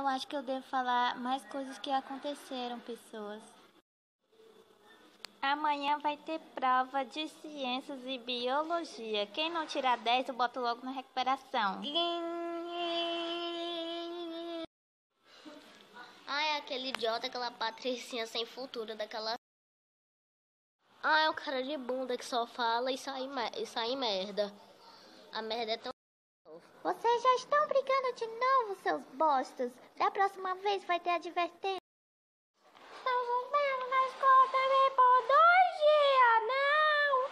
eu acho que eu devo falar mais coisas que aconteceram, pessoas. Amanhã vai ter prova de ciências e biologia. Quem não tirar 10, eu boto logo na recuperação. Ai, aquele idiota, aquela patricinha sem futuro daquela... Ai, é um cara de bunda que só fala e sai merda. A merda é tão... Vocês já estão brigando de novo, seus bostas. Da próxima vez vai ter advertência. Estamos vendo na escola também por 2 dias, não.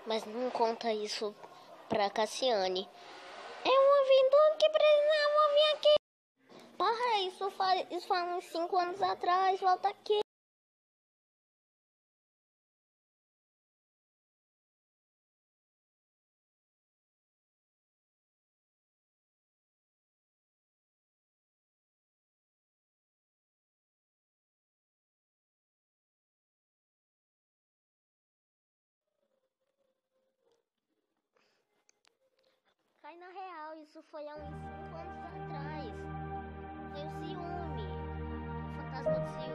Mas não conta isso pra Cassiane. É um aventura que precisava vir aqui. Para, isso faz uns 5 anos atrás, volta aqui. Cai na real, isso foi há uns 5 anos atrás. Tem o ciúme. O fantasma do ciúme.